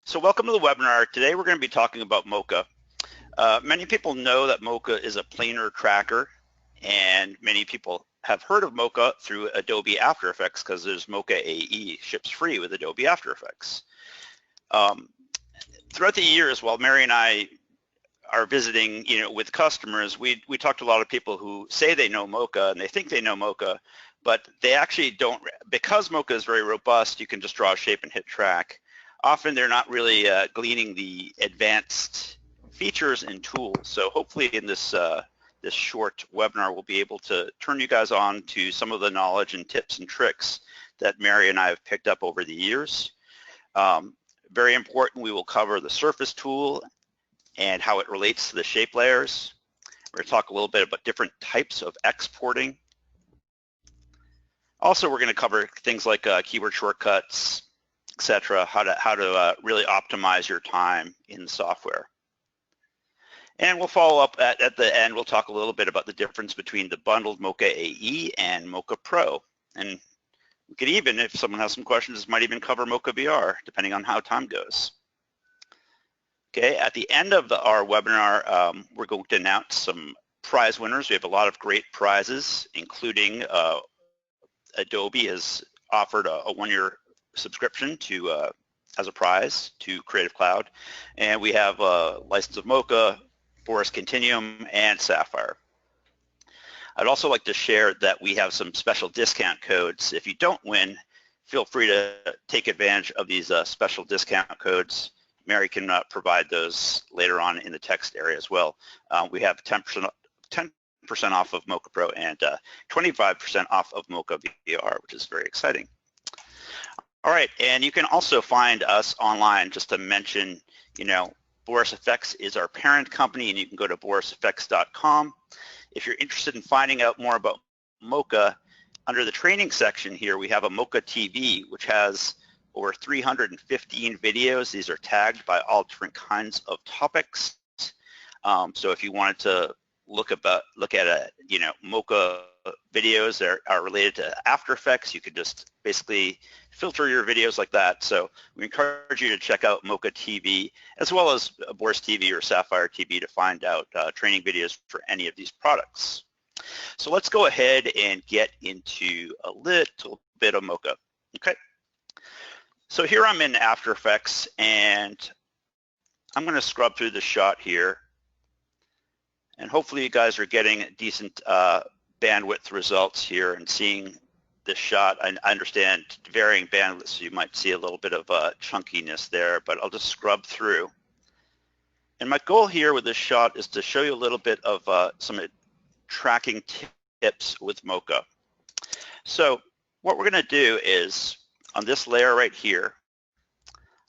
So welcome to the webinar. Today we're going to be talking about Mocha. Many people know that Mocha is a planar tracker, and many people have heard of Mocha through Adobe After Effects because there's Mocha AE, ships free with Adobe After Effects. Throughout the years, while Mary and I are visiting, with customers, we talk to a lot of people who say they know Mocha and they think they know Mocha, but they actually don't. Because Mocha is very robust, you can just draw a shape and hit track. Often they're not really gleaning the advanced features and tools. So hopefully in this this short webinar, we'll be able to turn you guys on to some of the knowledge and tips and tricks that Mary and I have picked up over the years. Very important, we will cover the surface tool and how it relates to the shape layers. We're going to talk a little bit about different types of exporting. Also, we're going to cover things like keyword shortcuts, etc., how to really optimize your time in the software. And we'll follow up at the end. We'll talk a little bit about the difference between the bundled Mocha AE and Mocha Pro. And we could even, if someone has some questions, might even cover Mocha VR, depending on how time goes. Okay, at the end of our webinar, we're going to announce some prize winners. We have a lot of great prizes, including Adobe has offered a one-year subscription to as a prize to Creative Cloud, and we have a license of Mocha, Boris Continuum, and Sapphire. I'd also like to share that we have some special discount codes. If you don't win, feel free to take advantage of these special discount codes. Mary can provide those later on in the text area as well. We have 10% off of Mocha Pro and 25% off of Mocha VR, which is very exciting. All right, and you can also find us online. Just to mention, Boris Effects is our parent company, and you can go to boriseffects.com. If you're interested in finding out more about Mocha, under the training section here, we have a Mocha TV, which has over 315 videos. These are tagged by all different kinds of topics. So if you wanted to look at Mocha videos that are related to After Effects, you could just basically filter your videos like that. So we encourage you to check out Mocha TV as well as Boris TV or Sapphire TV to find out training videos for any of these products. So let's go ahead and get into a little bit of Mocha. Okay. So here I'm in After Effects, and I'm going to scrub through the shot here. And hopefully you guys are getting decent bandwidth results here and seeing this shot. I understand varying bandwidth, so you might see a little bit of chunkiness there, but I'll just scrub through. And my goal here with this shot is to show you a little bit of some tracking tips with Mocha. So what we're going to do is, on this layer right here,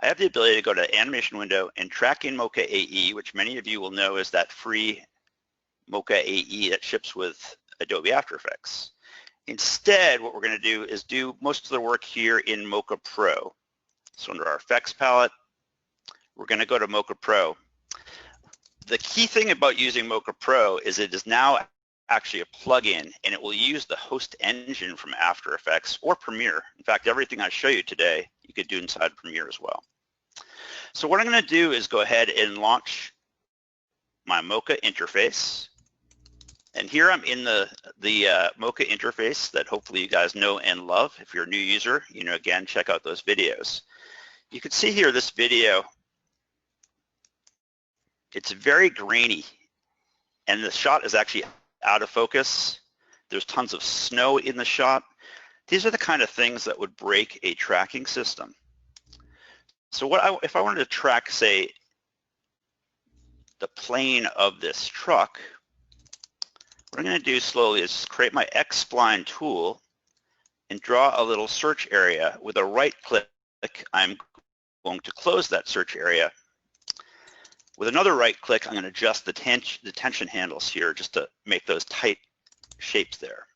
I have the ability to go to Animation Window and track in Mocha AE, which many of you will know is that free Mocha AE that ships with Adobe After Effects. Instead, what we're going to do is do most of the work here in Mocha Pro. So under our Effects palette, we're going to go to Mocha Pro. The key thing about using Mocha Pro is it is now actually a plugin, and it will use the host engine from After Effects or Premiere. In fact, everything I show you today, you could do inside Premiere as well. So what I'm going to do is go ahead and launch my Mocha interface. And here I'm in the Mocha interface that hopefully you guys know and love. If you're a new user, again, check out those videos. You can see here this video, it's very grainy, and the shot is actually out of focus. There's tons of snow in the shot. These are the kind of things that would break a tracking system. So if I wanted to track, say, the plane of this truck, what I'm going to do slowly is create my X-spline tool and draw a little search area. With a right click, I'm going to close that search area. With another right click, I'm going to adjust the tension handles here just to make those tight shapes there.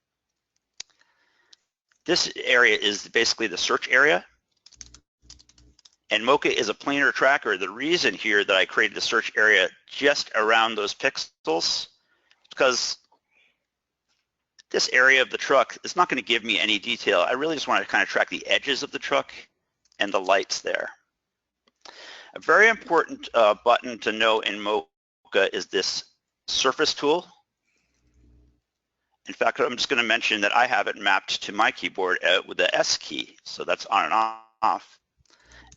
This area is basically the search area, and Mocha is a planar tracker. The reason here that I created the search area just around those pixels is because this area of the truck is not going to give me any detail. I really just want to kind of track the edges of the truck and the lights there. A very important button to know in Mocha is this surface tool. In fact, I'm just going to mention that I have it mapped to my keyboard with the S key, so that's on and off.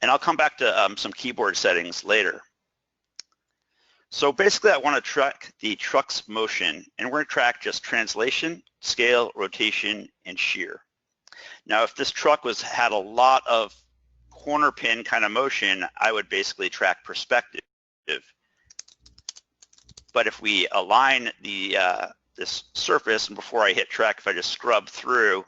And I'll come back to some keyboard settings later. So basically, I want to track the truck's motion, and we're going to track just translation, scale, rotation, and shear. Now, if this truck had a lot of corner pin kind of motion, I would basically track perspective. But if we align this surface, and before I hit track, if I just scrub through,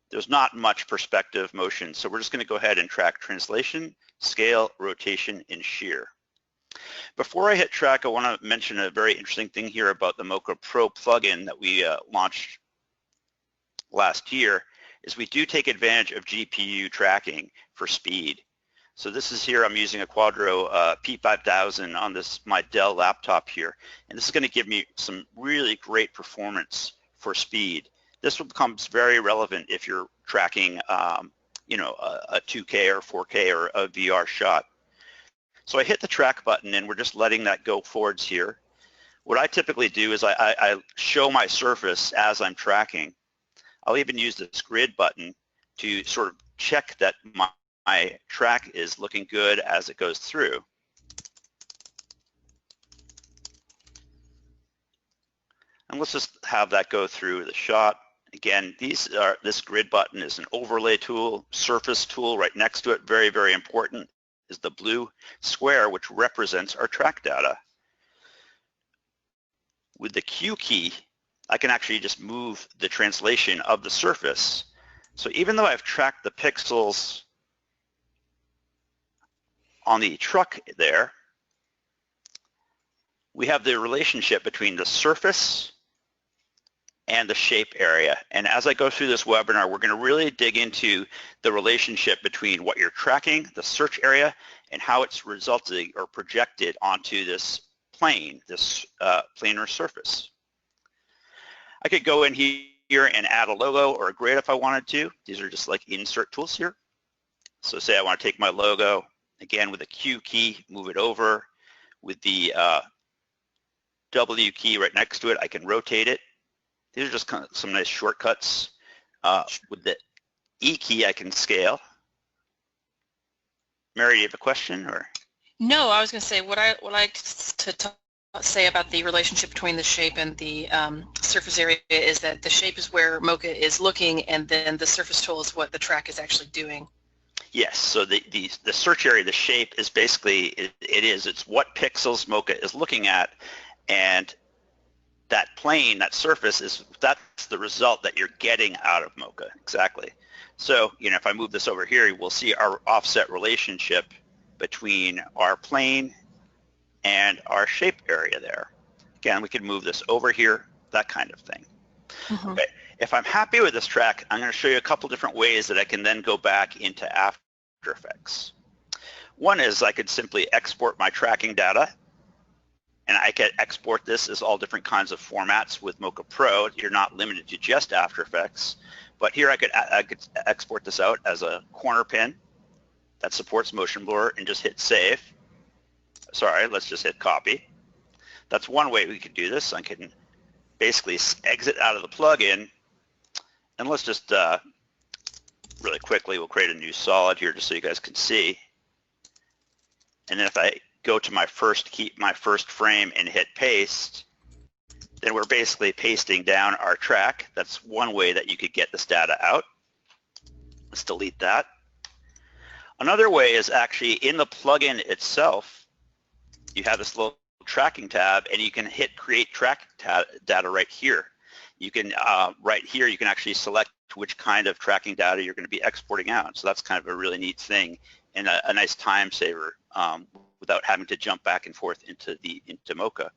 there's not much perspective motion. So we're just going to go ahead and track translation, scale, rotation, and shear. Before I hit track, I want to mention a very interesting thing here about the Mocha Pro plugin that we launched last year, is we do take advantage of GPU tracking for speed. So this is here, I'm using a Quadro P5000 on my Dell laptop here, and this is going to give me some really great performance for speed. This becomes very relevant if you're tracking, you know, a 2K or 4K or a VR shot. So I hit the track button, and we're just letting that go forwards here. What I typically do is I show my surface as I'm tracking. I'll even use this grid button to sort of check that my track is looking good as it goes through. And let's just have that go through the shot. Again, this grid button is an overlay tool, surface tool right next to it. Very, very important is the blue square, which represents our track data. With the Q key, I can actually just move the translation of the surface. So even though I've tracked the pixels on the truck there, we have the relationship between the surface and the shape area. And as I go through this webinar, we're going to really dig into the relationship between what you're tracking, the search area, and how it's resulting or projected onto this plane, this planar surface. I could go in here and add a logo or a grid if I wanted to. These are just like insert tools here. So say I want to take my logo, again with the Q key, move it over. With the W key right next to it, I can rotate it. These are just kind of some nice shortcuts. With the E key, I can scale. Mary, do you have a question? Or? No, I was going to say what I like to say about the relationship between the shape and the surface area is that the shape is where Mocha is looking, and then the surface tool is what the track is actually doing. Yes, so the search area, the shape is basically, it's what pixels Mocha is looking at, and that plane, that surface, that's the result that you're getting out of Mocha, exactly. So, you know, if I move this over here, we'll see our offset relationship between our plane and our shape area there. Again, we can move this over here, that kind of thing. Mm-hmm. Okay. If I'm happy with this track, I'm going to show you a couple different ways that I can then go back into After Effects. One is I could simply export my tracking data, and I could export this as all different kinds of formats with Mocha Pro. You're not limited to just After Effects, but here I could export this out as a corner pin that supports motion blur and just hit save. Sorry, let's just hit copy. That's one way we could do this. I can basically exit out of the plugin, and let's just really quickly, we'll create a new solid here just so you guys can see. And then if I go to my first frame and hit paste, then we're basically pasting down our track. That's one way that you could get this data out. Let's delete that. Another way is actually in the plugin itself, you have this little tracking tab, and you can hit create track data right here. You can, right here, you can actually select which kind of tracking data you're going to be exporting out. So that's kind of a really neat thing and a nice time saver without having to jump back and forth into Mocha.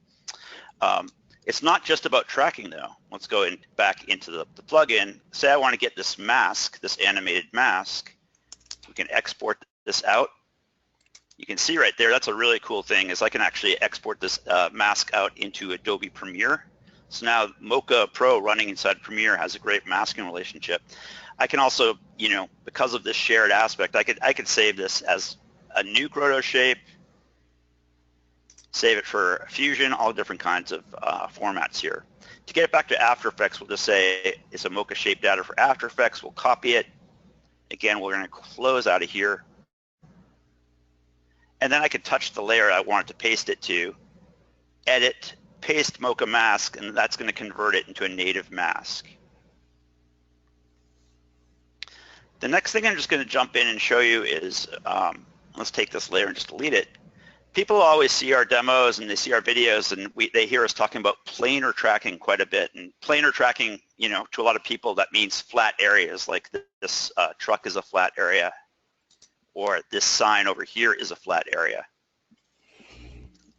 It's not just about tracking though. Let's go back into the plugin. Say I want to get this mask, this animated mask. We can export this out. You can see right there, that's a really cool thing, is I can actually export this mask out into Adobe Premiere. So now Mocha Pro running inside Premiere has a great masking relationship. I can also, you know, because of this shared aspect, I could save this as a new Grotto shape, save it for Fusion, all different kinds of formats here. To get it back to After Effects, we'll just say it's a Mocha shape data for After Effects. We'll copy it. Again, we're going to close out of here. And then I can touch the layer I want to paste it to, edit, paste Mocha mask, and that's going to convert it into a native mask. The next thing I'm just going to jump in and show you is, let's take this layer and just delete it. People always see our demos and they see our videos and they hear us talking about planar tracking quite a bit. And planar tracking, you know, to a lot of people that means flat areas, like this truck is a flat area, or this sign over here is a flat area.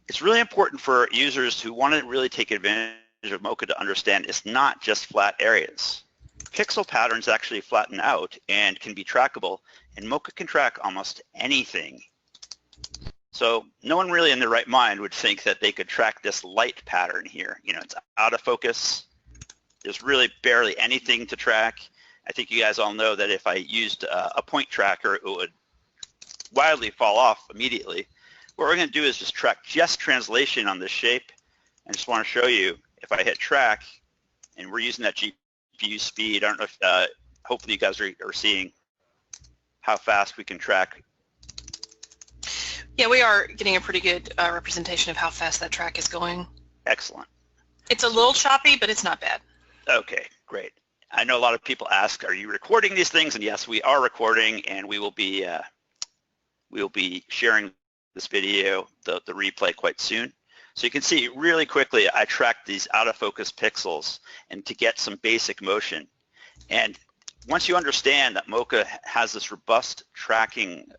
It's really important for users who want to really take advantage of Mocha to understand it's not just flat areas. Pixel patterns actually flatten out and can be trackable, and Mocha can track almost anything. So no one really in their right mind would think that they could track this light pattern here. You know, it's out of focus. There's really barely anything to track. I think you guys all know that if I used a point tracker, it would wildly fall off immediately. What we're going to do is just track just translation on this shape. I just want to show you if I hit track, and we're using that GPU speed. I don't know if, hopefully you guys are seeing how fast we can track. Yeah, we are getting a pretty good representation of how fast that track is going. Excellent. It's a little choppy, but it's not bad. Okay, great. I know a lot of people ask, are you recording these things? And yes, we are recording, and we will be sharing this video, the replay, quite soon. So you can see really quickly I tracked these out of focus pixels and to get some basic motion. And once you understand that Mocha has this robust tracking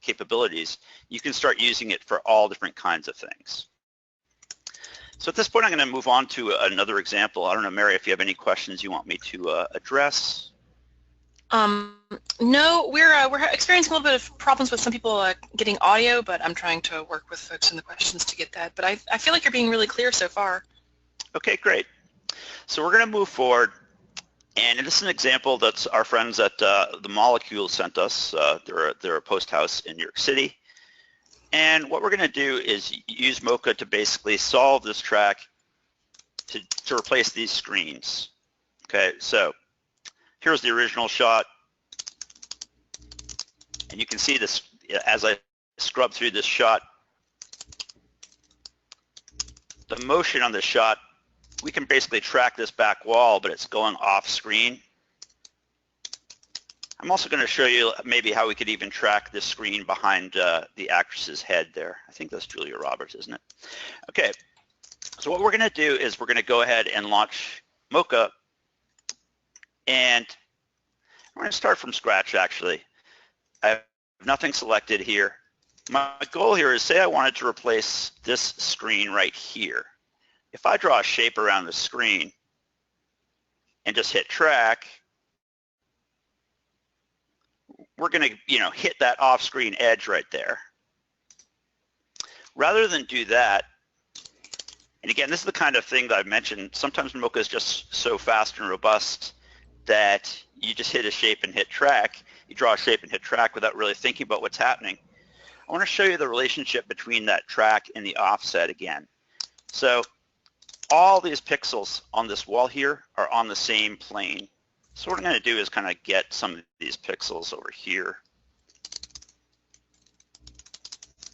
capabilities, you can start using it for all different kinds of things. So at this point, I'm going to move on to another example. I don't know, Mary, if you have any questions you want me to address. No, we're experiencing a little bit of problems with some people getting audio, but I'm trying to work with folks in the questions to get that. But I feel like you're being really clear so far. Okay, great. So we're going to move forward. And this is an example that our friends at The Molecule sent us. They're a post house in New York City. And what we're going to do is use Mocha to basically solve this track to replace these screens. Okay, so here's the original shot. And you can see this as I scrub through this shot. The motion on this shot, we can basically track this back wall, but it's going off screen. I'm also going to show you maybe how we could even track this screen behind the actress's head there. I think that's Julia Roberts, isn't it? Okay, so what we're going to do is we're going to go ahead and launch Mocha, and we're going to start from scratch, actually. I have nothing selected here. My goal here is, say I wanted to replace this screen right here. If I draw a shape around the screen and just hit track, we're going to, hit that off-screen edge right there. Rather than do that, and again, this is the kind of thing that I've mentioned, sometimes Mocha is just so fast and robust that you just hit a shape and hit track. You draw a shape and hit track without really thinking about what's happening. I want to show you the relationship between that track and the offset again. So all these pixels on this wall here are on the same plane. So what I'm going to do is kind of get some of these pixels over here.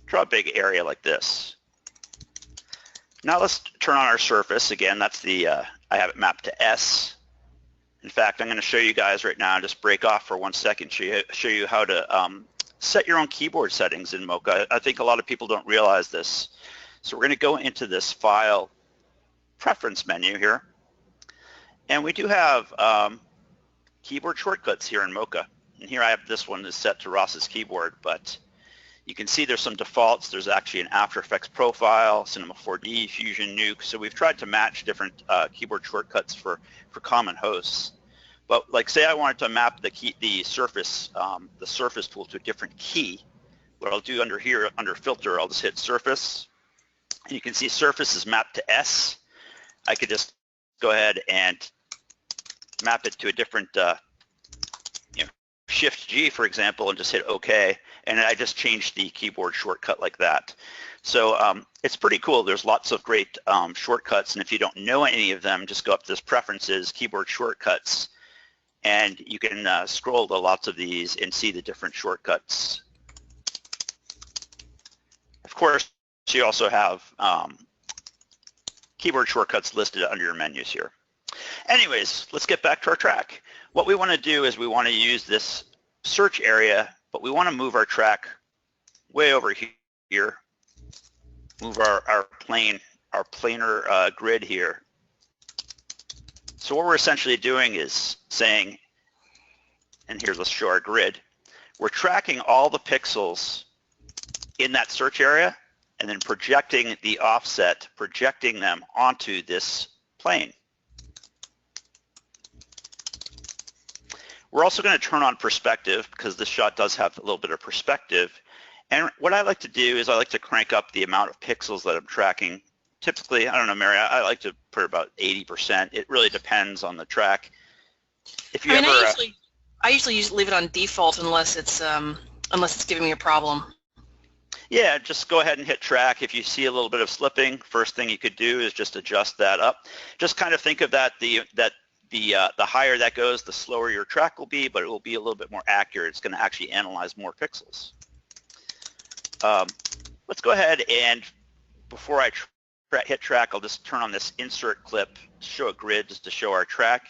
Draw a big area like this. Now let's turn on our surface. Again, that's the, I have it mapped to S. In fact, I'm going to show you guys right now, just break off for 1 second, show you how to set your own keyboard settings in Mocha. I think a lot of people don't realize this. So we're going to go into this File Preference menu here. And we do have keyboard shortcuts here in Mocha. And here I have this one is set to Ross's keyboard, but you can see there's some defaults. There's actually an After Effects profile, Cinema 4D, Fusion, Nuke. So we've tried to match different keyboard shortcuts for common hosts. But like, say I wanted to map the surface tool to a different key. What I'll do under here, under Filter, I'll just hit Surface. And you can see Surface is mapped to S. I could just go ahead and map it to a different, Shift G, for example, and just hit OK. and I just changed the keyboard shortcut like that. So it's pretty cool. There's lots of great shortcuts, and if you don't know any of them, just go up to this Preferences, Keyboard Shortcuts, and you can scroll to lots of these and see the different shortcuts. Of course, you also have keyboard shortcuts listed under your menus here. Anyways, let's get back to our track. What we want to do is we want to use this search area, but we want to move our track way over here, move our planar grid here. So what we're essentially doing is saying, and here let's show our grid, we're tracking all the pixels in that search area and then projecting the offset, projecting them onto this plane. We're also going to turn on perspective because this shot does have a little bit of perspective. And what I like to do is I like to crank up the amount of pixels that I'm tracking. Typically, I don't know, Mary, I like to put about 80%. It really depends on the track. If you I usually leave it on default unless it's giving me a problem. Yeah, just go ahead and hit track. If you see a little bit of slipping, first thing you could do is just adjust that up. Just kind of think of that the higher that goes, the slower your track will be, but it will be a little bit more accurate. It's going to actually analyze more pixels. Let's go ahead and before I hit track, I'll just turn on this insert clip to show a grid just to show our track.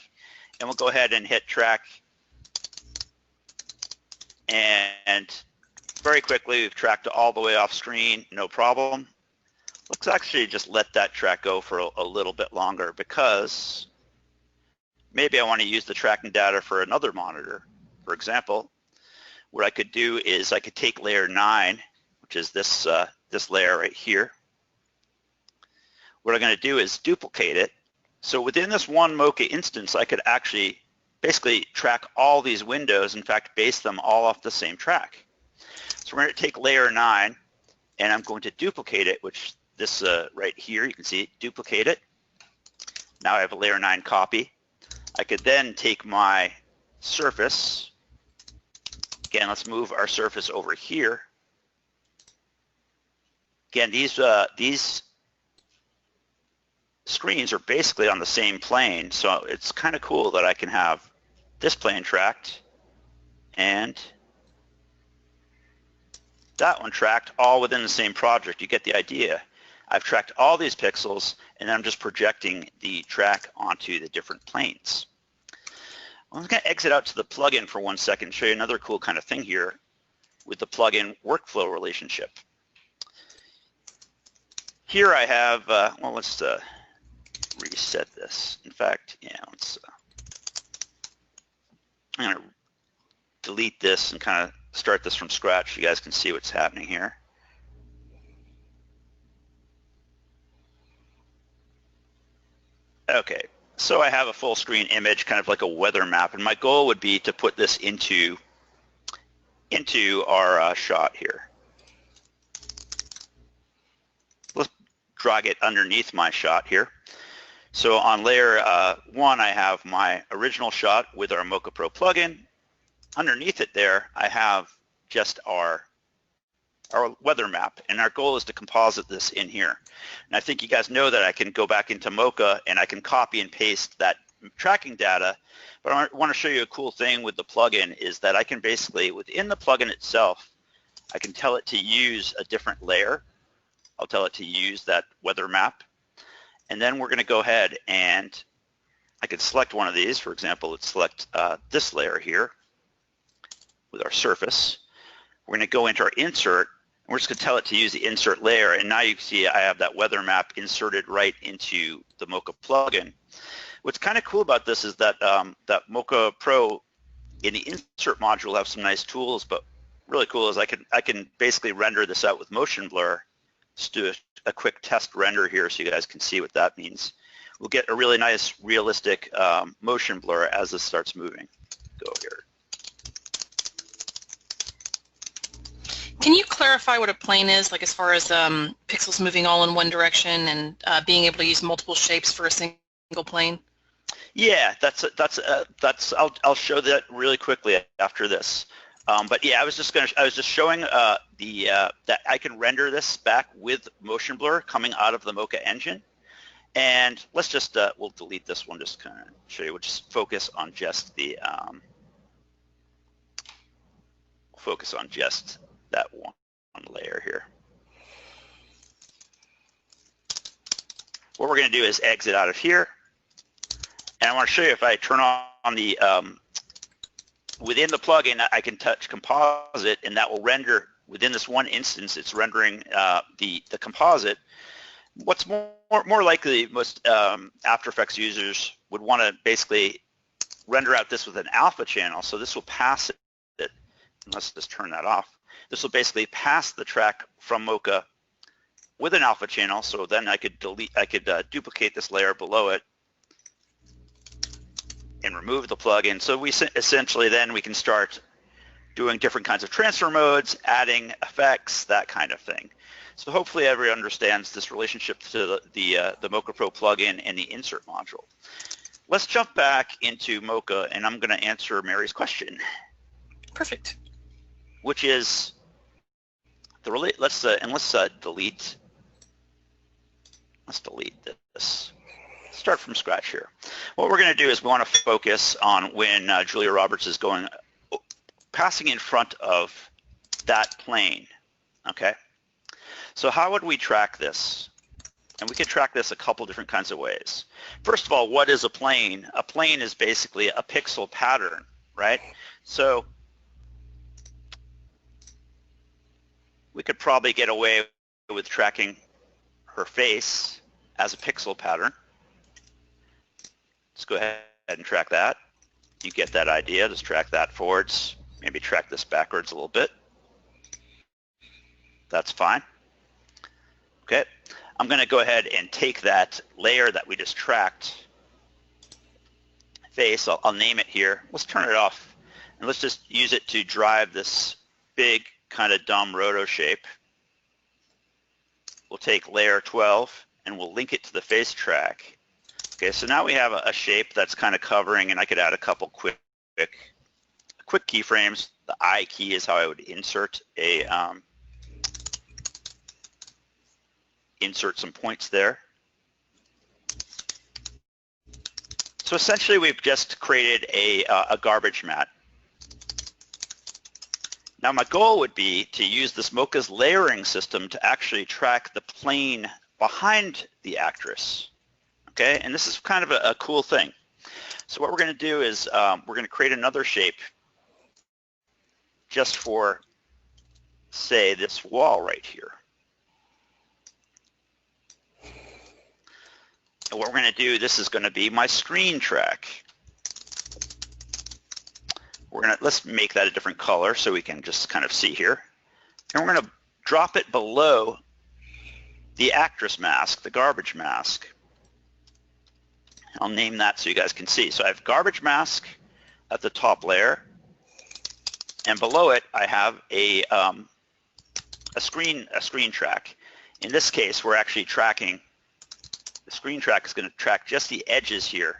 And we'll go ahead and hit track. And very quickly, we've tracked all the way off screen, no problem. Let's actually just let that track go for a little bit longer because maybe I want to use the tracking data for another monitor. For example, what I could do is I could take layer 9, which is this layer right here. What I'm going to do is duplicate it. So within this one Mocha instance, I could actually basically track all these windows, in fact, base them all off the same track. So we're going to take layer 9, and I'm going to duplicate it, which this right here, you can see it, duplicate it. Now I have a layer 9 copy. I could then take my surface. Again, let's move our surface over here. Again, these screens are basically on the same plane, so it's kind of cool that I can have this plane tracked and that one tracked all within the same project. You get the idea. I've tracked all these pixels and then I'm just projecting the track onto the different planes. I'm going to exit out to the plugin for 1 second and show you another cool kind of thing here with the plugin workflow relationship. Here I have, well, let's reset this. In fact, yeah, I'm going to delete this and kind of start this from scratch so you guys can see what's happening here. Okay, so I have a full screen image, kind of like a weather map, and my goal would be to put this into our shot here. Let's drag it underneath my shot here. So on layer 1, I have my original shot with our Mocha Pro plugin. Underneath it there, I have just our weather map, and our goal is to composite this in here. And I think you guys know that I can go back into Mocha and I can copy and paste that tracking data, but I want to show you a cool thing with the plugin is that I can basically, within the plugin itself, I can tell it to use a different layer. I'll tell it to use that weather map, and then we're going to go ahead and I could select one of these. For example, let's select this layer here with our surface. We're going to go into our insert, and we're just going to tell it to use the insert layer, and now you can see I have that weather map inserted right into the Mocha plugin. What's kind of cool about this is that that Mocha Pro in the insert module have some nice tools, but really cool is I can basically render this out with motion blur. Let's do a quick test render here so you guys can see what that means. We'll get a really nice realistic motion blur as this starts moving. Go here. Can you clarify what a plane is, like as far as pixels moving all in one direction and being able to use multiple shapes for a single plane? Yeah, I'll show that really quickly after this. But yeah, I was just showing that I can render this back with motion blur coming out of the Mocha engine. And let's just we'll delete this one, just kind of show you. We'll just focus on just the that one layer here. What we're going to do is exit out of here, and I want to show you if I turn on the within the plugin, I can touch composite, and that will render within this one instance. It's rendering the composite. What's more likely, most After Effects users would want to basically render out this with an alpha channel. So this will pass it. Let's just turn that off. This will basically pass the track from Mocha with an alpha channel. So then I could duplicate this layer below it and remove the plugin. So we essentially then we can start doing different kinds of transfer modes, adding effects, that kind of thing. So hopefully everyone understands this relationship to the Mocha Pro plugin and the insert module. Let's jump back into Mocha, and I'm going to answer Mary's question. Perfect. Which is let's delete this. Start from scratch here. What we're going to do is we want to focus on when Julia Roberts is passing in front of that plane. Okay. So how would we track this? And we could track this a couple different kinds of ways. First of all, what is a plane? A plane is basically a pixel pattern, right? So we could probably get away with tracking her face as a pixel pattern. Let's go ahead and track that. You get that idea. Just track that forwards. Maybe track this backwards a little bit. That's fine. Okay. I'm going to go ahead and take that layer that we just tracked, face, I'll name it here. Let's turn it off, and let's just use it to drive this big kind of dumb roto shape. We'll take layer 12, and we'll link it to the face track. Okay, so now we have a shape that's kind of covering, and I could add a couple quick keyframes. The I key is how I would insert some points there. So essentially we've just created a garbage mat. Now my goal would be to use this Mocha's layering system to actually track the plane behind the actress. Okay, and this is kind of a cool thing. So what we're going to do is we're going to create another shape just for, say, this wall right here. And what we're going to do, this is going to be my screen track. Let's make that a different color so we can just kind of see here. And we're going to drop it below the actress mask, the garbage mask. I'll name that so you guys can see. So I have garbage mask at the top layer, and below it I have a screen track. In this case, we're actually tracking. The screen track is going to track just the edges here.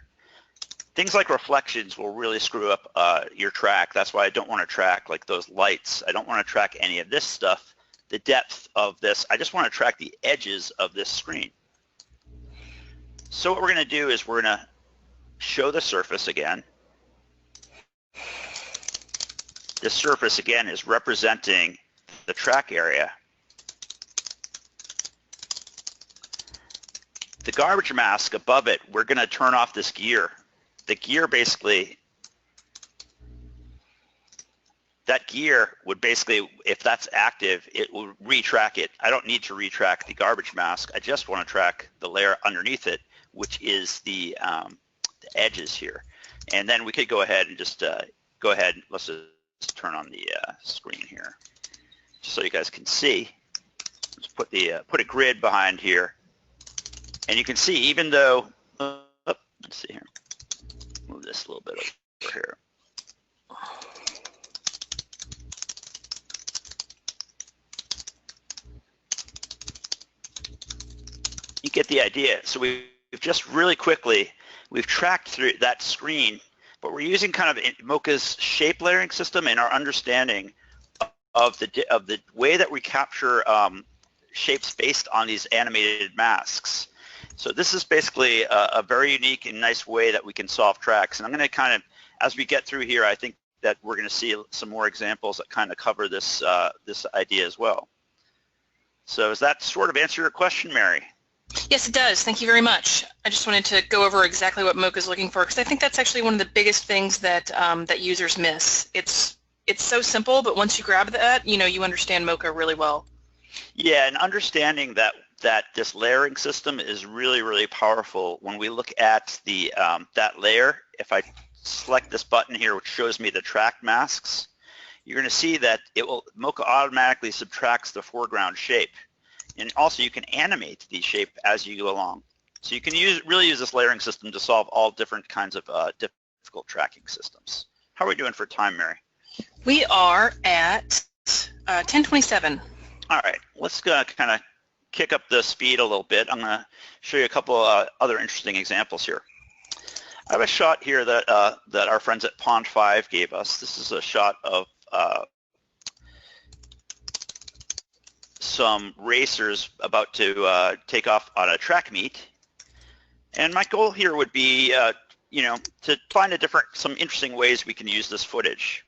Things like reflections will really screw up your track. That's why I don't want to track like those lights. I don't want to track any of this stuff, the depth of this. I just want to track the edges of this screen. So what we're going to do is we're going to show the surface again. This surface again is representing the track area. The garbage mask above it, we're going to turn off this gear. The gear basically, that gear would basically, if that's active, it will retrack it. I don't need to retrack the garbage mask. I just want to track the layer underneath it, which is the edges here. And then we could go ahead and just let's just turn on the screen here, just so you guys can see. Let's put a grid behind here, and you can see even though, let's see here, move this a little bit over here. You get the idea. So we've just really quickly, we've tracked through that screen But we're using kind of Mocha's shape layering system and our understanding of the way that we capture shapes based on these animated masks. So this is basically a very unique and nice way that we can solve tracks. And I'm going to kind of, as we get through here, I think that we're going to see some more examples that kind of cover this this idea as well. So does that sort of answer your question, Mary? Yes, it does. Thank you very much. I just wanted to go over exactly what Mocha is looking for, because I think that's actually one of the biggest things that that users miss. It's so simple, but once you grab that, you understand Mocha really well. Yeah, and understanding that this layering system is really, really powerful. When we look at the that layer, if I select this button here, which shows me the track masks, you're going to see that Mocha automatically subtracts the foreground shape. And also you can animate the shape as you go along. So you can really use this layering system to solve all different kinds of difficult tracking systems. How are we doing for time, Mary? We are at 10:27. All right, let's kind of kick up the speed a little bit. I'm going to show you a couple other interesting examples here. I have a shot here that that our friends at Pond 5 gave us. This is a shot of some racers about to take off on a track meet. And my goal here would be, to find some interesting ways we can use this footage.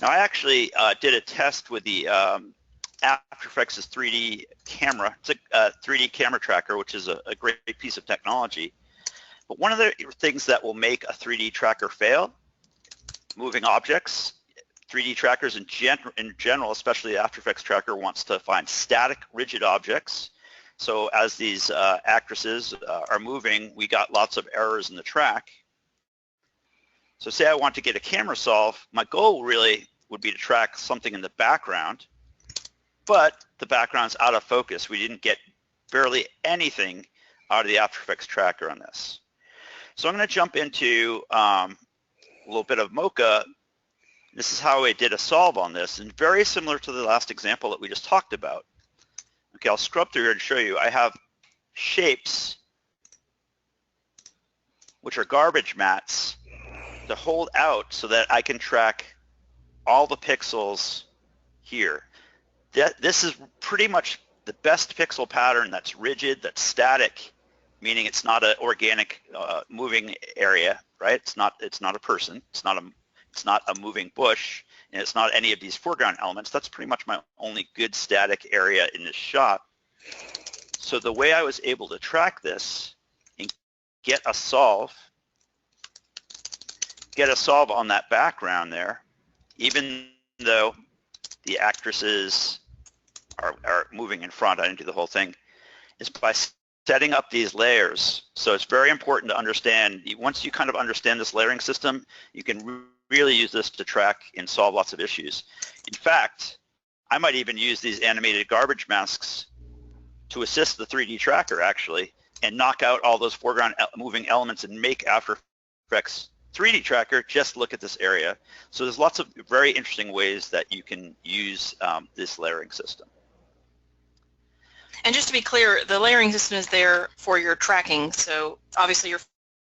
Now, I actually did a test with the After Effects' 3D camera. It's a 3D camera tracker, which is a great piece of technology. But one of the things that will make a 3D tracker fail, moving objects. 3D trackers in general, especially the After Effects tracker, wants to find static, rigid objects. So as these actresses are moving, we got lots of errors in the track. So say I want to get a camera solve, my goal really would be to track something in the background, but the background's out of focus. We didn't get barely anything out of the After Effects tracker on this. So I'm going to jump into a little bit of Mocha. This is how I did a solve on this, and very similar to the last example that we just talked about. Okay, I'll scrub through here to show you. I have shapes, which are garbage mats, to hold out so that I can track all the pixels here. This is pretty much the best pixel pattern that's rigid, that's static, meaning it's not an organic moving area, right? It's not a person. It's not a moving bush, and it's not any of these foreground elements. That's pretty much my only good static area in this shot. So the way I was able to track this and get a solve on that background there, even though the actresses are moving in front, I didn't do the whole thing, is by setting up these layers. So it's very important to understand, once you kind of understand this layering system, you can really use this to track and solve lots of issues. In fact, I might even use these animated garbage masks to assist the 3D tracker actually, and knock out all those foreground moving elements and make After Effects 3D tracker just look at this area. So there's lots of very interesting ways that you can use this layering system. And just to be clear, the layering system is there for your tracking. So obviously your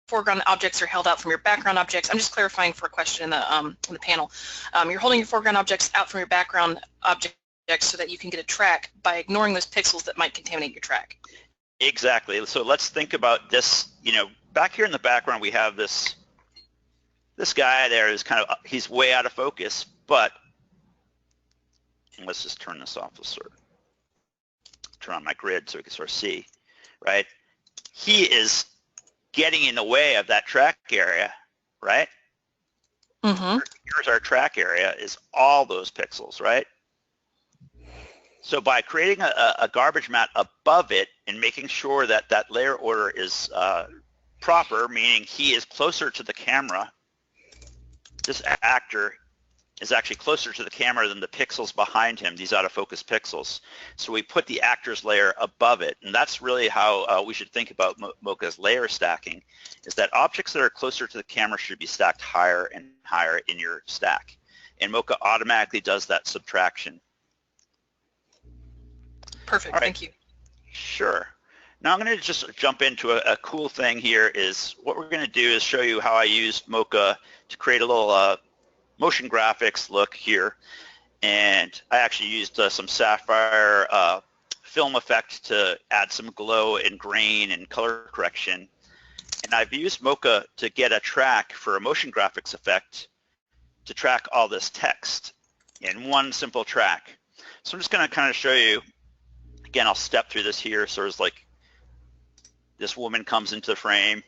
foreground objects are held out from your background objects. I'm just clarifying for a question in the panel. You're holding your foreground objects out from your background objects so that you can get a track by ignoring those pixels that might contaminate your track. Exactly. So let's think about this. Back here in the background we have this guy there is he's way out of focus, but let's just turn this off. Let's turn on my grid so we can sort of see, right? He is getting in the way of that track area, right? Mm-hmm. Here's our track area, is all those pixels, right? So by creating a garbage mat above it and making sure that that layer order is proper, meaning he is closer to the camera, this actor is actually closer to the camera than the pixels behind him, these out of focus pixels. So we put the actor's layer above it, and that's really how we should think about Mocha's layer stacking, is that objects that are closer to the camera should be stacked higher and higher in your stack. And Mocha automatically does that subtraction. Perfect, All right. Thank you. Sure. Now I'm going to just jump into a cool thing here. Is what we're going to do is show you how I use Mocha to create a little motion graphics look here. And I actually used some sapphire film effect to add some glow and grain and color correction. And I've used Mocha to get a track for a motion graphics effect to track all this text in one simple track. So I'm just going to kind of show you, again, I'll step through this here. So it's like this woman comes into the frame,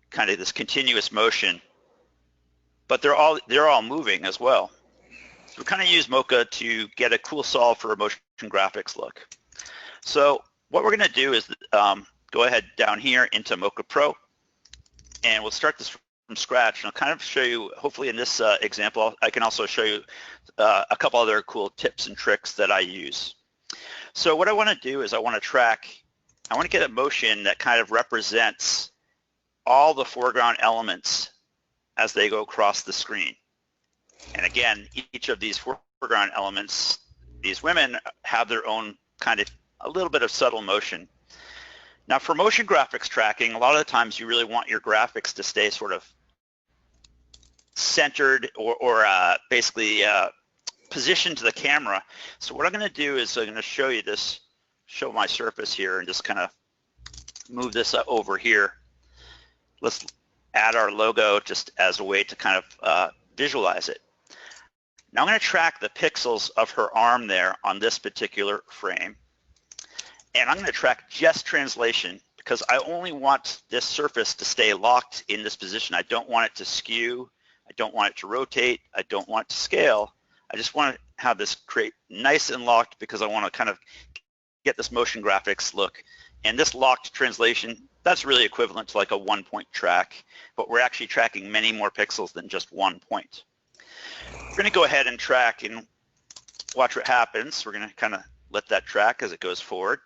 kind of this continuous motion, but they're all moving as well. So we kind of use Mocha to get a cool solve for a motion graphics look. So what we're going to do is go ahead down here into Mocha Pro, and we'll start this from scratch. And I'll kind of show you, hopefully in this example, I can also show you a couple other cool tips and tricks that I use. So what I want to do is I want to get a motion that kind of represents all the foreground elements as they go across the screen. And again, each of these foreground elements, these women have their own kind of a little bit of subtle motion. Now for motion graphics tracking, a lot of the times you really want your graphics to stay sort of centered or basically positioned to the camera. So what I'm going to do is I'm going to show you this, show my surface here and just kind of move this over here. Let's add our logo just as a way to kind of visualize it. Now I'm going to track the pixels of her arm there on this particular frame. And I'm going to track just translation because I only want this surface to stay locked in this position. I don't want it to skew. I don't want it to rotate. I don't want it to scale. I just want to have this create nice and locked because I want to kind of get this motion graphics look. And this locked translation, that's really equivalent to like a 1-point track, but we're actually tracking many more pixels than just 1 point. We're going to go ahead and track and watch what happens. We're going to kind of let that track as it goes forward.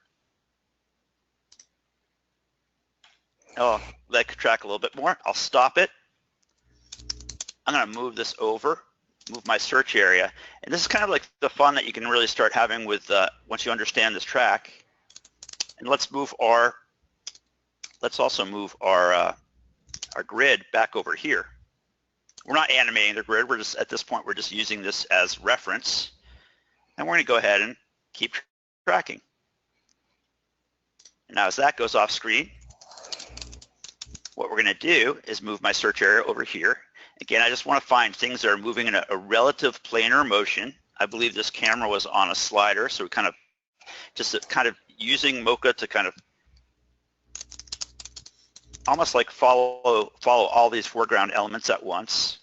I'll let it track a little bit more. I'll stop it. I'm going to move this over, move my search area. And this is kind of like the fun that you can really start having with once you understand this track. And let's also move our grid back over here. We're not animating the grid. We're just, at this point, we're just using this as reference. And we're going to go ahead and keep tracking. And now as that goes off screen, what we're going to do is move my search area over here. Again, I just want to find things that are moving in a relative planar motion. I believe this camera was on a slider, so we kind of using Mocha to kind of almost like follow all these foreground elements at once.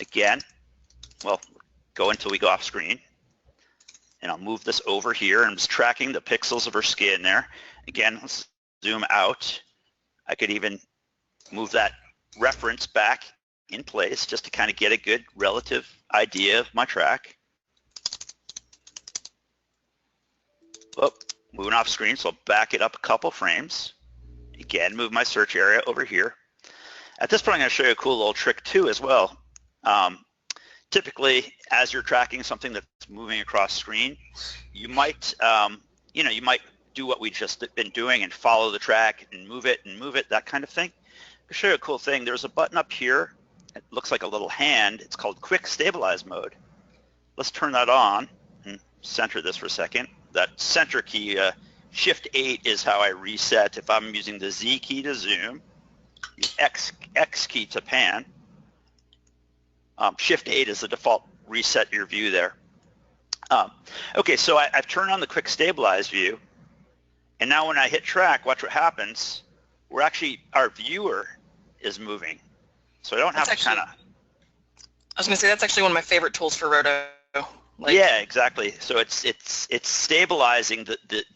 Again, well, go until we go off screen. And I'll move this over here. I'm just tracking the pixels of her skin there. Again, let's zoom out. I could even move that reference back in place just to kind of get a good relative idea of my track. Oh, moving off screen, so I'll back it up a couple frames. Again, move my search area over here. At this point, I'm going to show you a cool little trick too as well. Typically, as you're tracking something that's moving across screen, you might, you might do what we just been doing and follow the track and move it, that kind of thing. I'll show you a cool thing. There's a button up here. It looks like a little hand. It's called Quick Stabilize Mode. Let's turn that on and center this for a second. That center key, Shift 8 is how I reset. If I'm using the Z key to zoom, the X key to pan. Shift 8 is the default reset your view there. Okay, so I've turned on the Quick Stabilize view, and now when I hit track, watch what happens. We're actually, our viewer is moving. So I don't have to kind of... I was going to say, that's actually one of my favorite tools for Roto. Yeah, exactly. So it's stabilizing the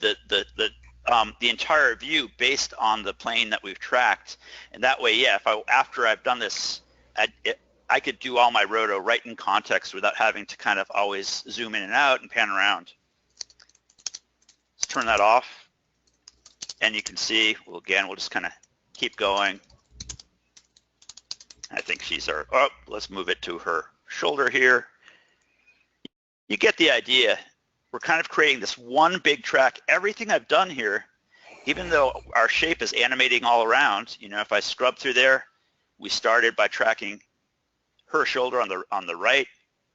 entire view based on the plane that we've tracked, and that way, yeah, after I've done this, I could do all my roto right in context without having to kind of always zoom in and out and pan around. Let's turn that off, and you can see, well, again, we'll just kind of keep going. I think she's our, let's move it to her shoulder here. You get the idea. we're kind of creating this one big track. Everything I've done here, even though our shape is animating all around, you know, if I scrub through there, we started by tracking her shoulder on the right,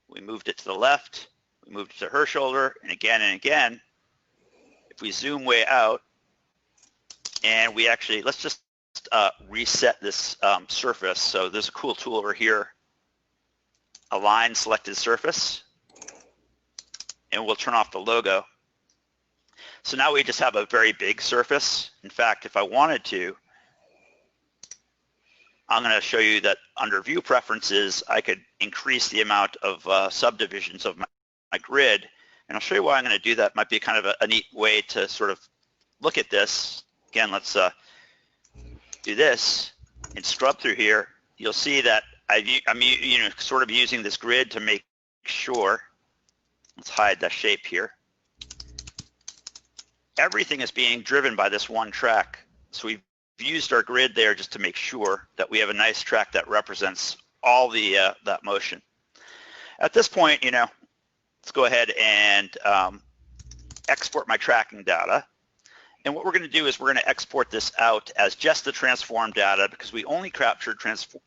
we moved it to the left, we moved it to her shoulder, and again, if we zoom way out, and we actually, let's just reset this surface. So there's a cool tool over here, Align Selected Surface, and we'll turn off the logo. So now we just have a very big surface. In fact, if I wanted to, I'm going to show you that under View Preferences, I could increase the amount of subdivisions of my grid, and I'll show you why I'm going to do that. Might be kind of a neat way to sort of look at this. Again, let's do this and scrub through here. You'll see that I'm sort of using this grid to make sure. Let's hide that shape here. Everything is being driven by this one track. So we've used our grid there just to make sure that we have a nice track that represents all the that motion. At this point, you know, let's go ahead and export my tracking data. And what we're going to do is we're going to export this out as just the transform data, because we only captured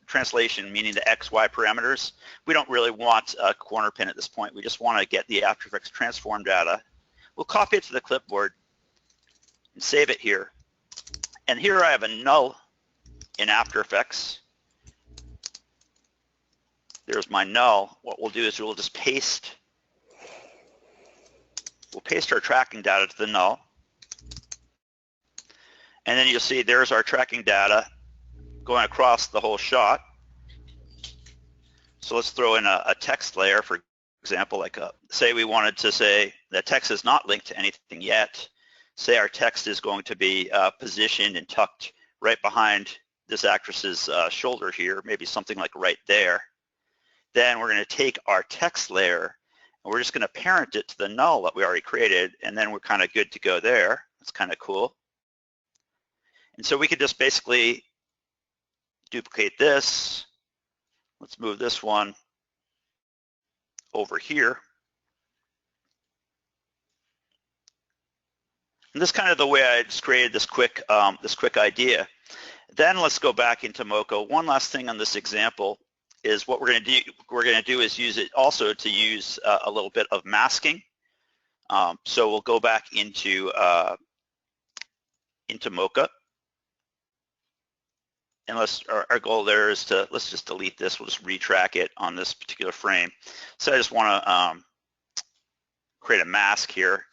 translation, meaning the X, Y parameters. We don't really want a corner pin at this point. We just want to get the After Effects transform data. We'll copy it to the clipboard and save it here. And here I have a null in After Effects. There's my null. What we'll do is we'll just paste our tracking data to the null. And then you'll see there's our tracking data going across the whole shot. So let's throw in a text layer, for example, like say we wanted to say that text is not linked to anything yet. Say our text is going to be positioned and tucked right behind this actress's shoulder here, maybe something like right there. Then we're going to take our text layer and we're just going to parent it to the null that we already created, and then we're kind of good to go there. That's kind of cool. And so we could just basically duplicate this. Let's move this one over here. And this is kind of the way I just created this quick idea. Then let's go back into Mocha. One last thing on this example is what we're going to do. We're going to do is use it also to use a little bit of masking. So we'll go back into Mocha. And our goal there is to, let's just delete this. We'll just retrack it on this particular frame. So I just want to create a mask here.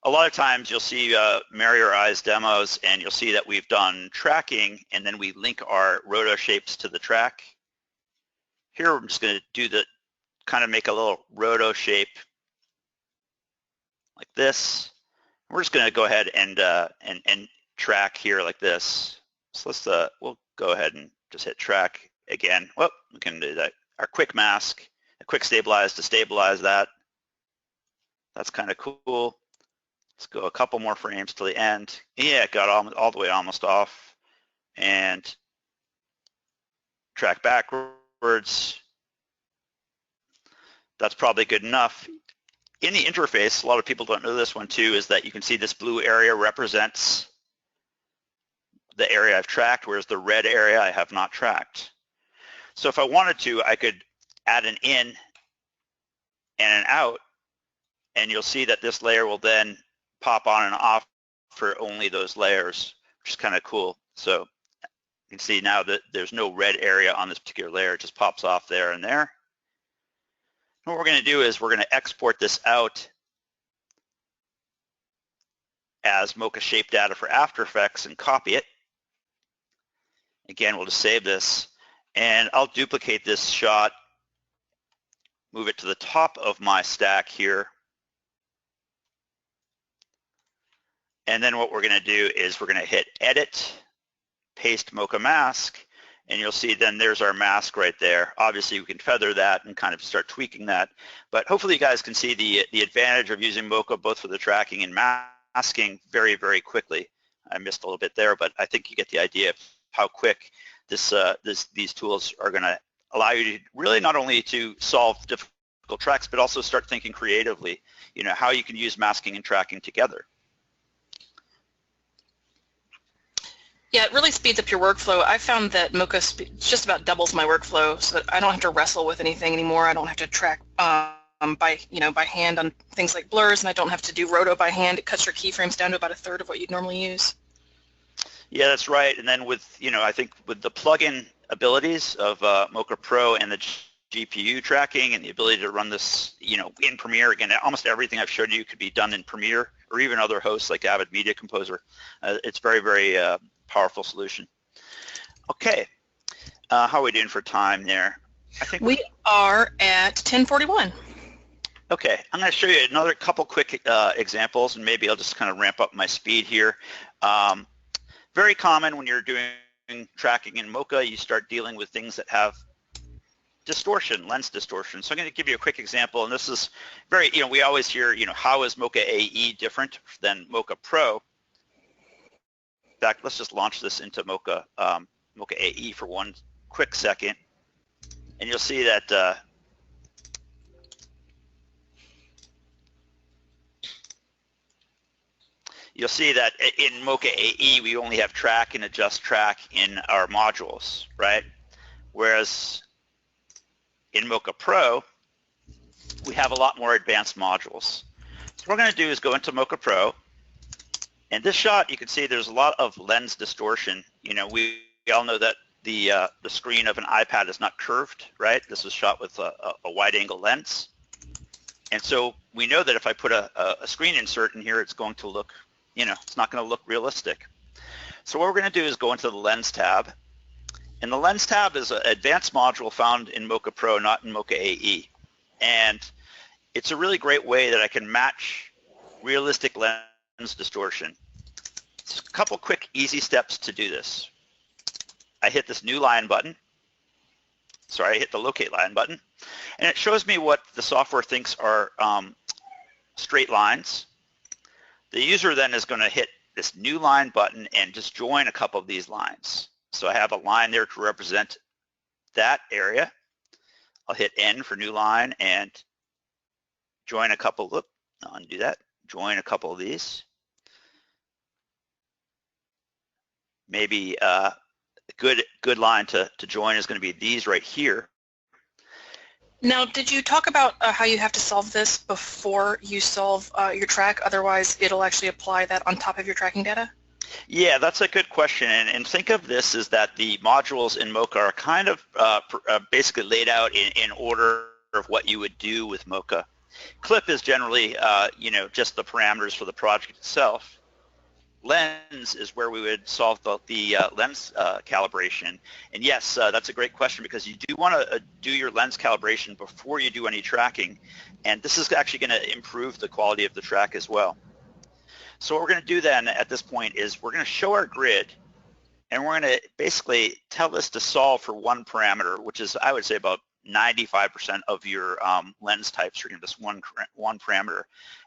A lot of times you'll see Mary or I's demos, and you'll see that we've done tracking, and then we link our roto shapes to the track. Here I'm just going to do the kind of make a little roto shape like this. We're just going to go ahead and track here like this. So let's we'll go ahead and just hit track again. Well, we can do that. Our quick mask, a quick stabilize to stabilize that. That's kind of cool. Let's go a couple more frames to the end. Yeah, it got all the way almost off. And track backwards. That's probably good enough. In the interface, a lot of people don't know this one too, is that you can see this blue area represents the area I've tracked, whereas the red area I have not tracked. So if I wanted to, I could add an in and an out, and you'll see that this layer will then pop on and off for only those layers, which is kind of cool. So you can see now that there's no red area on this particular layer. It just pops off there and there. And what we're going to do is we're going to export this out as Mocha shape data for After Effects and copy it. Again, we'll just save this, and I'll duplicate this shot, move it to the top of my stack here. And then what we're going to do is we're going to hit Edit, Paste Mocha Mask, and you'll see then there's our mask right there. Obviously, we can feather that and kind of start tweaking that. But hopefully you guys can see the advantage of using Mocha both for the tracking and masking very, very quickly. I missed a little bit there, but I think you get the idea of how quick these tools are going to allow you to really not only to solve difficult tracks, but also start thinking creatively, how you can use masking and tracking together. Yeah, it really speeds up your workflow. I found that Mocha just about doubles my workflow, so that I don't have to wrestle with anything anymore. I don't have to track by hand on things like blurs, and I don't have to do roto by hand. It cuts your keyframes down to about a third of what you'd normally use. Yeah, that's right. And then with, I think with the plugin abilities of Mocha Pro and the GPU tracking and the ability to run this, in Premiere, again, almost everything I've showed you could be done in Premiere or even other hosts like Avid Media Composer. It's very, very powerful solution. Okay, how are we doing for time there? I think we are at 10:41. Okay, I'm going to show you another couple quick examples, and maybe I'll just kind of ramp up my speed here. Very common when you're doing tracking in Mocha, you start dealing with things that have distortion, lens distortion. So I'm going to give you a quick example, and this is very, we always hear, how is Mocha AE different than Mocha Pro? In fact, let's just launch this into Mocha, Mocha AE for one quick second, and you'll see that in Mocha AE, we only have track and adjust track in our modules, right? Whereas in Mocha Pro, we have a lot more advanced modules. So what we're going to do is go into Mocha Pro, and this shot, you can see there's a lot of lens distortion. We all know that the screen of an iPad is not curved, right? This is shot with a wide-angle lens. And so we know that if I put a screen insert in here, it's going to look, it's not going to look realistic. So what we're going to do is go into the Lens tab. And the Lens tab is an advanced module found in Mocha Pro, not in Mocha AE. And it's a really great way that I can match realistic lens distortion. It's a couple quick, easy steps to do this. I hit this new line button. Sorry, I hit the locate line button. And it shows me what the software thinks are straight lines. The user then is going to hit this new line button and just join a couple of these lines. So I have a line there to represent that area. I'll hit N for new line and join a couple, I'll undo that, join a couple of these. Maybe a good line to join is going to be these right here. Now, did you talk about how you have to solve this before you solve your track? Otherwise, it'll actually apply that on top of your tracking data? Yeah, that's a good question. And think of this as that the modules in Mocha are kind of basically laid out in order of what you would do with Mocha. Clip is generally, just the parameters for the project itself. Lens is where we would solve the lens calibration. And yes, that's a great question because you do want to do your lens calibration before you do any tracking. And this is actually going to improve the quality of the track as well. So what we're going to do then at this point is we're going to show our grid, and we're going to basically tell this to solve for one parameter, which is, I would say, about 95% of your lens types are going to be this one parameter.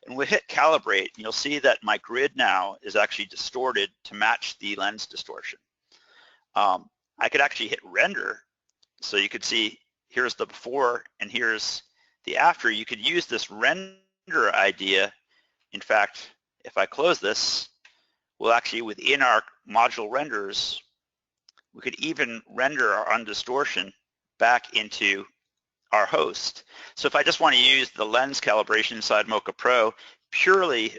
And we hit calibrate, and you'll see that my grid now is actually distorted to match the lens distortion. I could actually hit render, so you could see here's the before and here's the after. You could use this render idea. In fact, if I close this, we'll actually, within our module renders, we could even render our undistortion back into our host. So if I just want to use the lens calibration inside Mocha Pro purely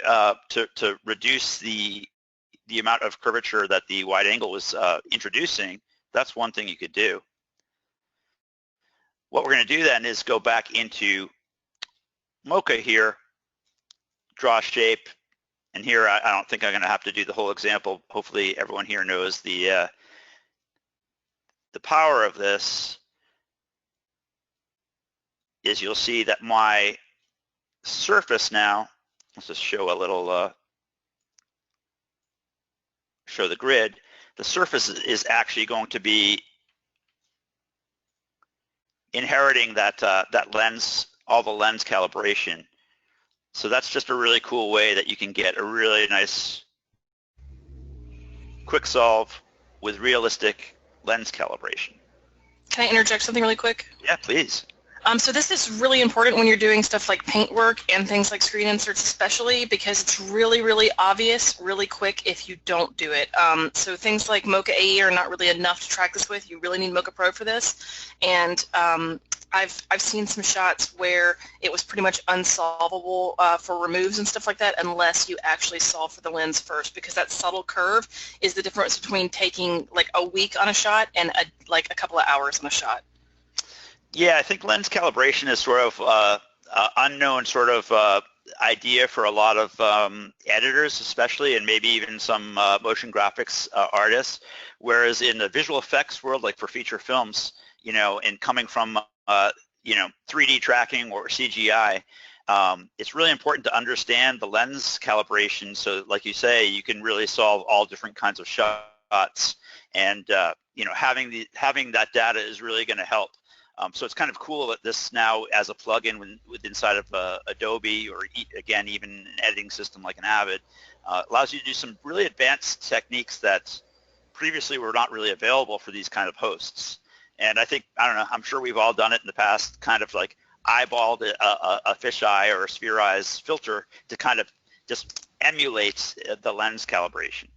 to reduce the amount of curvature that the wide angle was introducing, that's one thing you could do. What we're going to do then is go back into Mocha here, draw shape, and here I don't think I'm going to have to do the whole example. Hopefully everyone here knows the power of this is you'll see that my surface now, let's just show a little, show the grid. The surface is actually going to be inheriting that lens, all the lens calibration. So that's just a really cool way that you can get a really nice quick solve with realistic lens calibration. Can I interject something really quick? Yeah, please. So this is really important when you're doing stuff like paint work and things like screen inserts especially, because it's really, really obvious really quick if you don't do it. So things like Mocha AE are not really enough to track this with. You really need Mocha Pro for this. And I've seen some shots where it was pretty much unsolvable for removes and stuff like that unless you actually solve for the lens first, because that subtle curve is the difference between taking like a week on a shot and like a couple of hours on a shot. Yeah, I think lens calibration is sort of unknown sort of idea for a lot of editors, especially, and maybe even some motion graphics artists. Whereas in the visual effects world, like for feature films, you know, and coming from you know, 3D tracking or CGI, it's really important to understand the lens calibration. So, like you say, you can really solve all different kinds of shots, and you know, having that data is really going to help. So it's kind of cool that this now, as a plugin with inside of Adobe, or again even an editing system like an Avid, allows you to do some really advanced techniques that previously were not really available for these kind of hosts. And I think, I don't know, I'm sure we've all done it in the past, kind of like eyeballed a fisheye or a sphere eyes filter to kind of just emulate the lens calibration.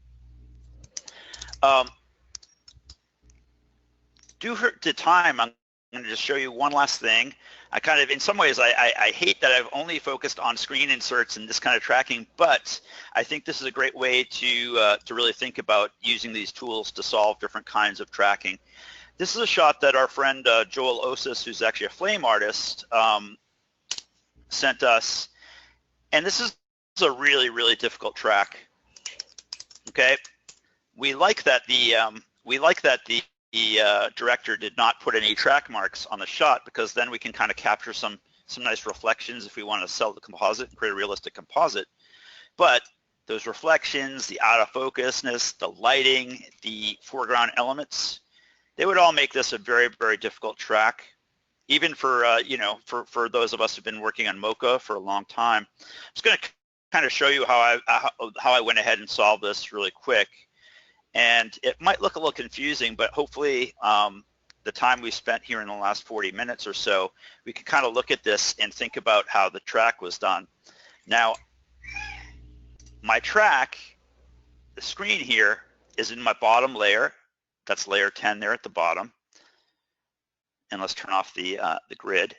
Due to time, I'm going to just show you one last thing. I kind of, in some ways, I hate that I've only focused on screen inserts and this kind of tracking, but I think this is a great way to really think about using these tools to solve different kinds of tracking. This is a shot that our friend Joel Osis, who's actually a flame artist, sent us, and this is a really, really difficult track. Okay, we like that the director did not put any track marks on the shot, because then we can kind of capture some nice reflections if we want to sell the composite and create a realistic composite. But those reflections, the out of focusness, the lighting, the foreground elements, they would all make this a very, very difficult track, even for you know, for those of us who've been working on Mocha for a long time. I'm just going to kind of show you how I went ahead and solved this really quick. And it might look a little confusing, but hopefully the time we spent here in the last 40 minutes or so, we can kind of look at this and think about how the track was done. Now, my track, the screen here, is in my bottom layer. That's layer 10 there at the bottom. And let's turn off the grid.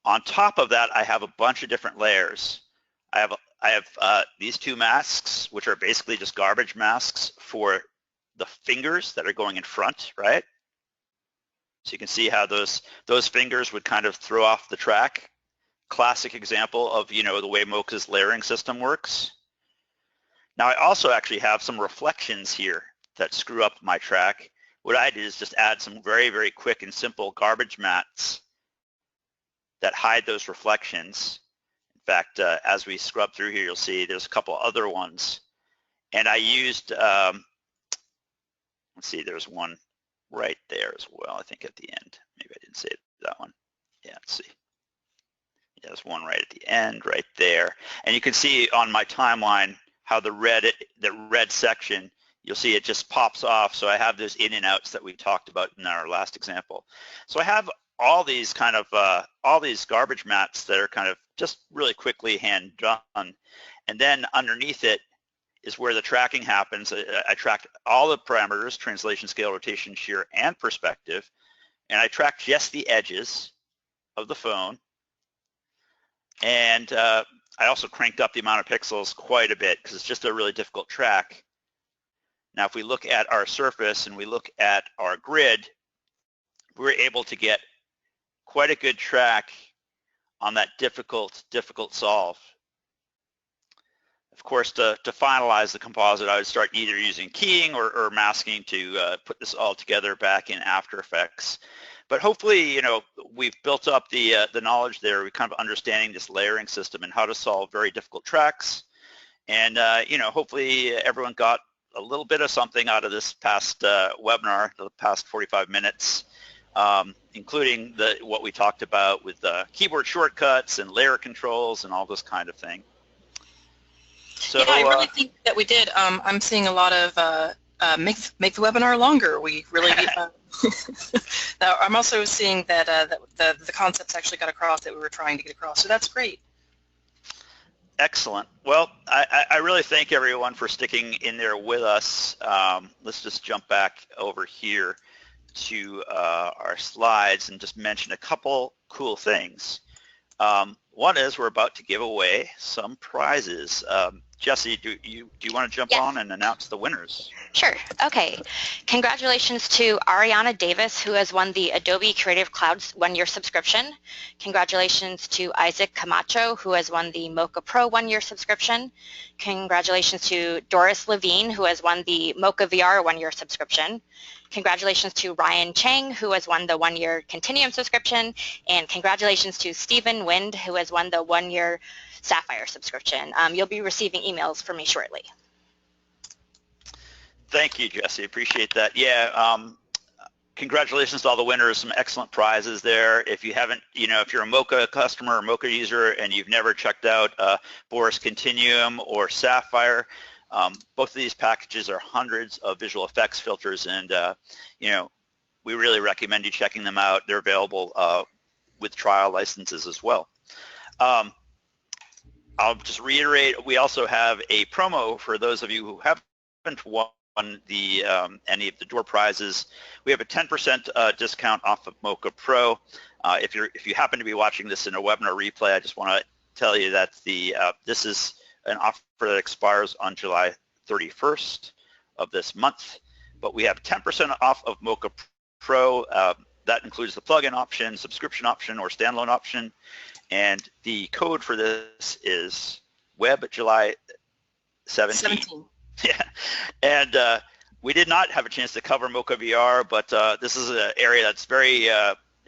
On top of that, I have a bunch of different layers. I have these two masks, which are basically just garbage masks for the fingers that are going in front, right? So you can see how those fingers would kind of throw off the track. Classic example of, you know, the way Mocha's layering system works. Now I also actually have some reflections here that screw up my track. What I did is just add some very, very quick and simple garbage mats that hide those reflections. In fact, as we scrub through here, you'll see there's a couple other ones. And I used, let's see, there's one right there as well, I think at the end. Maybe I didn't save that one. Yeah, let's see. Yeah, there's one right at the end, right there. And you can see on my timeline how the red section, you'll see it just pops off. So I have those in and outs that we talked about in our last example. So I have all these kind of, all these garbage mats that are kind of just really quickly hand done. And then underneath it is where the tracking happens. I tracked all the parameters, translation, scale, rotation, shear, and perspective. And I tracked just the edges of the phone. And I also cranked up the amount of pixels quite a bit because it's just a really difficult track. Now, if we look at our surface and we look at our grid, we're able to get quite a good track on that difficult solve. Of course, to finalize the composite, I would start either using keying or masking to put this all together back in After Effects. But hopefully, you know, we've built up the knowledge there. We're kind of understanding this layering system and how to solve very difficult tracks. And, you know, hopefully everyone got a little bit of something out of this past webinar, the past 45 minutes, including what we talked about with keyboard shortcuts and layer controls and all this kind of thing. So, yeah, I really think that we did. I'm seeing a lot of make the webinar longer. We really I'm also seeing that, that the concepts actually got across that we were trying to get across, so that's great. Excellent. Well, I really thank everyone for sticking in there with us. Let's just jump back over here to our slides and just mention a couple cool things. One is we're about to give away some prizes. Jesse, do you want to jump on and announce the winners? Sure. Okay. Congratulations to Ariana Davis, who has won the Adobe Creative Cloud one-year subscription. Congratulations to Isaac Camacho, who has won the Mocha Pro one-year subscription. Congratulations to Doris Levine, who has won the Mocha VR one-year subscription. Congratulations to Ryan Chang, who has won the one-year Continuum subscription. And congratulations to Stephen Wind, who has won the one-year Sapphire subscription. You'll be receiving emails from me shortly. Thank you, Jesse. Appreciate that. Yeah, congratulations to all the winners. Some excellent prizes there. If you haven't, if you're a Mocha customer or Mocha user and you've never checked out Boris Continuum or Sapphire, both of these packages are hundreds of visual effects filters, and we really recommend you checking them out. They're available with trial licenses as well. I'll just reiterate, we also have a promo for those of you who haven't won the any of the door prizes. We have a 10% discount off of Mocha Pro. If you happen to be watching this in a webinar replay, I just want to tell you that this is an offer that expires on July 31st of this month, but we have 10% off of Mocha Pro. That includes the plugin option, subscription option, or standalone option. And the code for this is July 17. Yeah, and we did not have a chance to cover Mocha VR, but this is an area that's very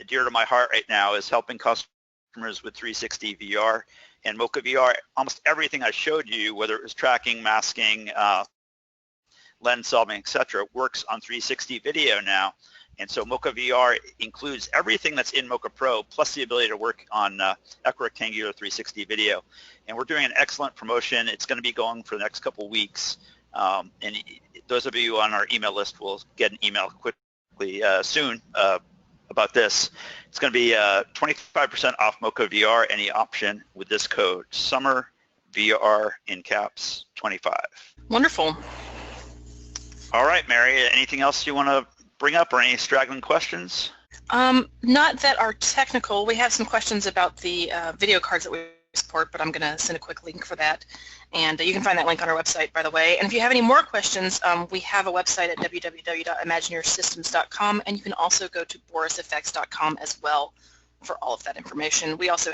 dear to my heart right now, is helping customers with 360 VR. And Mocha VR, almost everything I showed you, whether it was tracking, masking, lens solving, etc., works on 360 video now. And so Mocha VR includes everything that's in Mocha Pro, plus the ability to work on equirectangular 360 video. And we're doing an excellent promotion. It's going to be going for the next couple weeks. And those of you on our email list will get an email quickly soon about this. It's going to be 25% off Mocha VR, any option with this code, Summer VR in caps 25. Wonderful. All right, Mary, anything else you want to bring up or any straggling questions? Not that are technical. We have some questions about the video cards that we support, but I'm going to send a quick link for that. And you can find that link on our website, by the way. And if you have any more questions, we have a website at www.imagineersystems.com, and you can also go to borisfx.com as well for all of that information. We also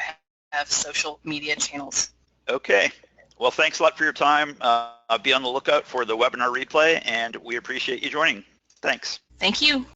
have social media channels. Okay. Well, thanks a lot for your time. I'll be on the lookout for the webinar replay, and we appreciate you joining. Thanks. Thank you.